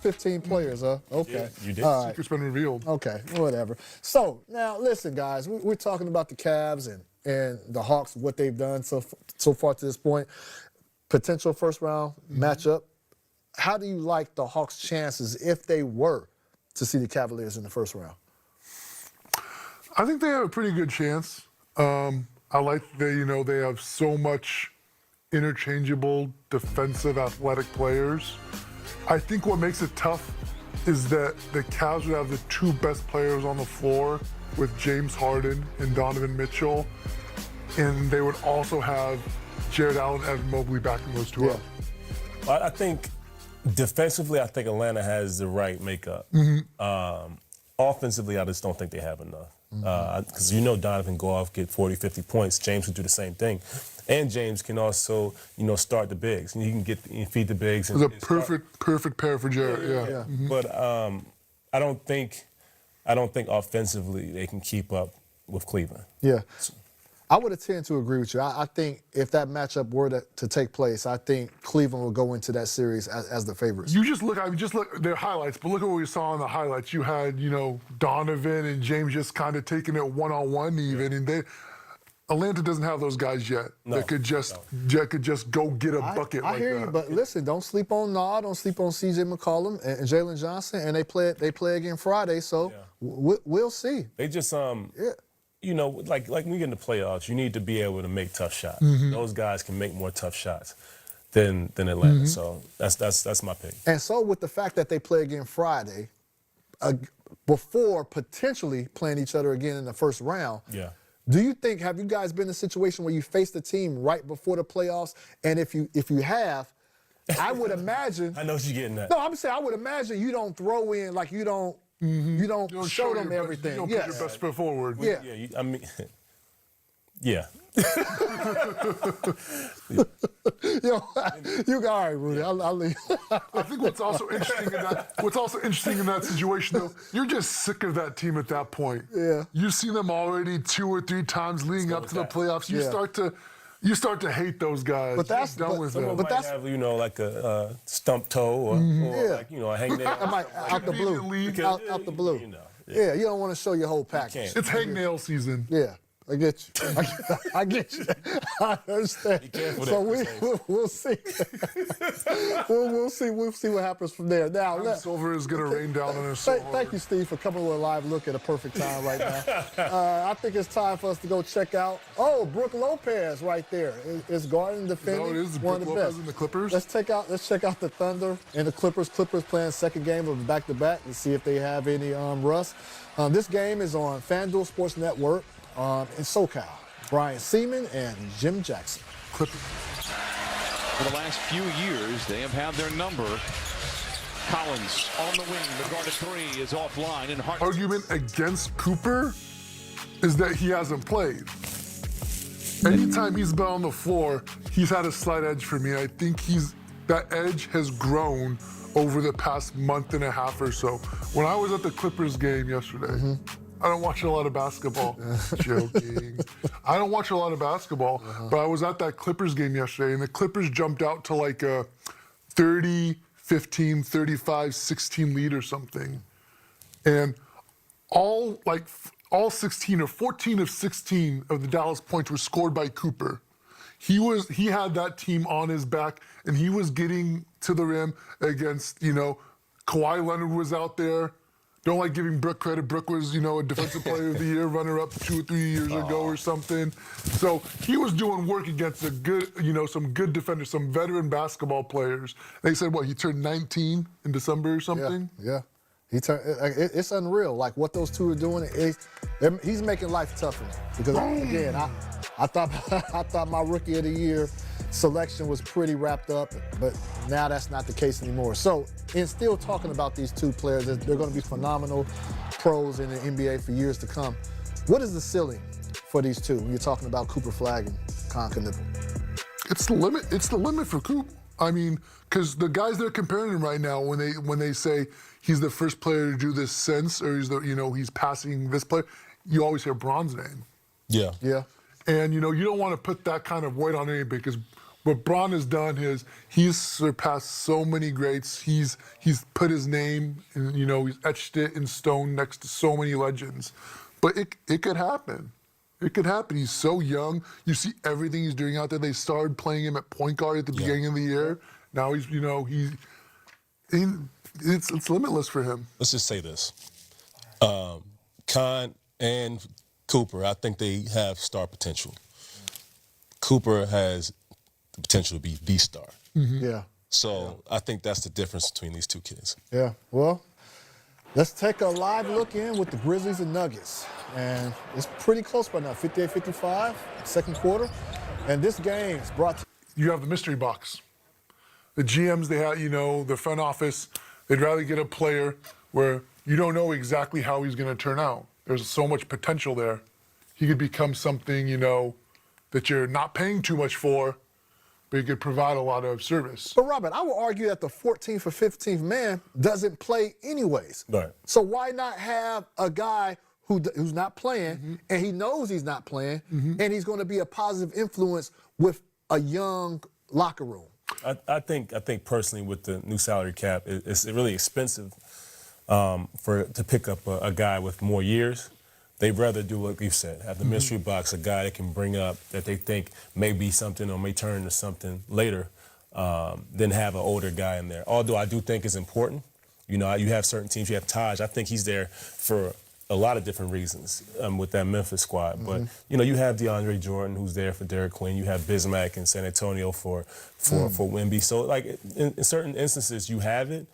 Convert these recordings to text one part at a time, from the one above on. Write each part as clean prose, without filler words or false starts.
15 players, huh? Okay. Yeah, you did. All right. Secret's been revealed. Okay, whatever. So now, listen, guys, we're talking about the Cavs and the Hawks, what they've done so far to this point. Potential first-round matchup. How do you like the Hawks' chances if they were to see the Cavaliers in the first round? I think they have a pretty good chance. I like that, they have so much interchangeable defensive athletic players. I think what makes it tough is that the Cavs would have the two best players on the floor with James Harden and Donovan Mitchell. And they would also have Jared Allen and Evan Mobley backing those two up. I think defensively, I think Atlanta has the right makeup. Offensively, I just don't think they have enough. Because Donovan can go off, get 40, 50 points. James can do the same thing. And James can also, start the bigs. And he can feed the bigs. It's a perfect pair for Jared, yeah. But I don't think offensively they can keep up with Cleveland. Yeah. I would tend to agree with you. I think if that matchup were to take place, I think Cleveland will go into that series as the favorites. You just look their highlights, but look at what we saw in the highlights. You had, Donovan and James just kind of taking it one-on-one even, and Atlanta doesn't have those guys yet that could just go get a bucket like that. I hear you, but listen, don't sleep on Nod, don't sleep on C.J. McCollum and Jalen Johnson, and they play again Friday, so we'll see. They just like when you get in the playoffs, you need to be able to make tough shots. Those guys can make more tough shots than Atlanta. So that's my pick. And so with the fact that they play again Friday, before potentially playing each other again in the first round, do you think, have you guys been in a situation where you faced a team right before the playoffs? And if you have, I would imagine. I know what you're getting at. No, I'm saying I would imagine you don't throw in, like you don't show them everything. You don't put your best foot forward. Yeah. Yeah. You got all right, Rudy. I'll leave. I think what's also interesting in that situation, though, you're just sick of that team at that point. Yeah. You've seen them already 2 or 3 times leading up to the playoffs. You start to hate those guys. But that's But that's have, like a stump toe or like, a hangnail. Out the blue. Out the blue. Yeah, you don't want to show your whole package. It's hangnail season. Yeah. I get you. I get you. I understand. So we'll see. We'll see what happens from there. Now, Silver is going to rain down on us. Thank you, Steve, for coming with a live look at a perfect time right now. I think it's time for us to go check out. Oh, Brook Lopez right there is guarding, defending. No, it is one Brook of the Lopez best. and the Clippers. Let's check out the Thunder and the Clippers. Clippers playing second game of back-to-back to see if they have any rust. This game is on FanDuel Sports Network. In SoCal, Brian Seaman and Jim Jackson. For the last few years, they have had their number. Collins on the wing, the guard at 3 is offline. And argument against Cooper is that he hasn't played. Anytime he's been on the floor, he's had a slight edge for me. I think that edge has grown over the past month and a half or so. When I was at the Clippers game yesterday, I don't watch a lot of basketball. Joking. I don't watch a lot of basketball, but I was at that Clippers game yesterday, and the Clippers jumped out to like a 30, 15, 35, 16 lead or something. And all 16 or 14 of 16 of the Dallas points were scored by Cooper. He had that team on his back, and he was getting to the rim against, Kawhi Leonard was out there. Don't like giving Brook credit. Brook was, a Defensive Player of the Year runner-up 2 or 3 years ago or something. So he was doing work against some good defenders, some veteran basketball players. They said, he turned 19 in December or something? Yeah. It's unreal. Like what those two are doing, he's making life tough for me. Because again, I thought my Rookie of the Year selection was pretty wrapped up, but now that's not the case anymore. So, in still talking about these two players, they're going to be phenomenal pros in the NBA for years to come. What is the ceiling for these two when you're talking about Cooper Flagg and Con Knueppel? It's the limit. It's the limit for Coop. I mean, because the guys they're comparing him right now, when they say he's the first player to do this since, or he's passing this player, you always hear Bron's name. Yeah. Yeah. And you don't want to put that kind of weight on anybody because What Bron has done is he's surpassed so many greats. He's put his name, and he's etched it in stone next to so many legends. But it could happen. It could happen. He's so young. You see everything he's doing out there. They started playing him at point guard at the beginning of the year. Now it's limitless for him. Let's just say this. Khan and Cooper, I think they have star potential. Cooper has the potential to be the star. Yeah. So I think that's the difference between these two kids. Yeah. Well, let's take a live look in with the Grizzlies and Nuggets. And it's pretty close right now, 58-55, second quarter. And this game is brought to You have the mystery box. The GMs, they have, the front office, they'd rather get a player where you don't know exactly how he's going to turn out. There's so much potential there. He could become something, that you're not paying too much for, but he could provide a lot of service. But Robert, I would argue that the 14th or 15th man doesn't play anyways. Right. So why not have a guy who's not playing, and he knows he's not playing, and he's going to be a positive influence with a young locker room? I think personally with the new salary cap, it's really expensive to pick up a guy with more years. They'd rather do what you've said, have the mystery box, a guy that can bring up that they think may be something or may turn into something later, than have an older guy in there. Although I do think it's important. You have certain teams. You have Taj. I think he's there for a lot of different reasons with that Memphis squad. But, you have DeAndre Jordan, who's there for Derek Quinn. You have Bismack in San Antonio for Wemby. So, like, in certain instances, you have it.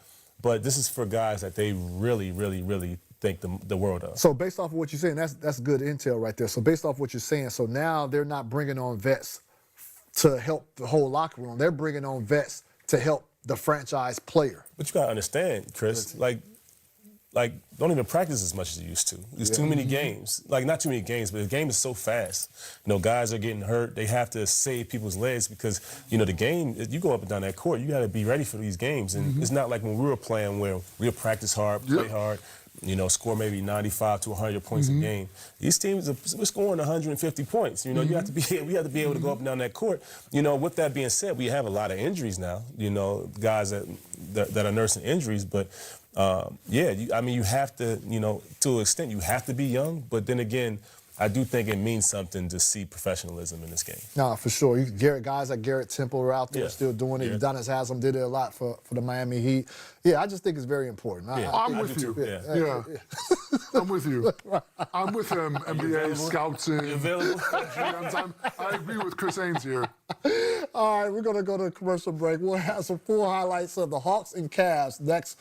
But this is for guys that they really, really, really think the world of. So based off of what you're saying, that's good intel right there. So based off what you're saying, so now they're not bringing on vets to help the whole locker room. They're bringing on vets to help the franchise player. But you got to understand, Chris, like don't even practice as much as you used to. There's too many games. Like, not too many games, but the game is so fast. Guys are getting hurt. They have to save people's legs because, the game, you go up and down that court, you got to be ready for these games. And it's not like when we were playing where we'll practice hard, play hard, score maybe 95 to 100 points a game. These teams are scoring 150 points. We have to be able to go up and down that court. With that being said, we have a lot of injuries now. Guys that are nursing injuries, but you have to, to an extent, you have to be young. But then again, I do think it means something to see professionalism in this game. No, for sure. Guys like Garrett Temple are out there still doing it. Udonis Haslam did it a lot for the Miami Heat. Yeah, I just think it's very important. I'm with you. I'm with you. I'm with him, NBA scouts and GMs. I agree with Chris Haynes here. All right, we're going to go to a commercial break. We'll have some full highlights of the Hawks and Cavs next.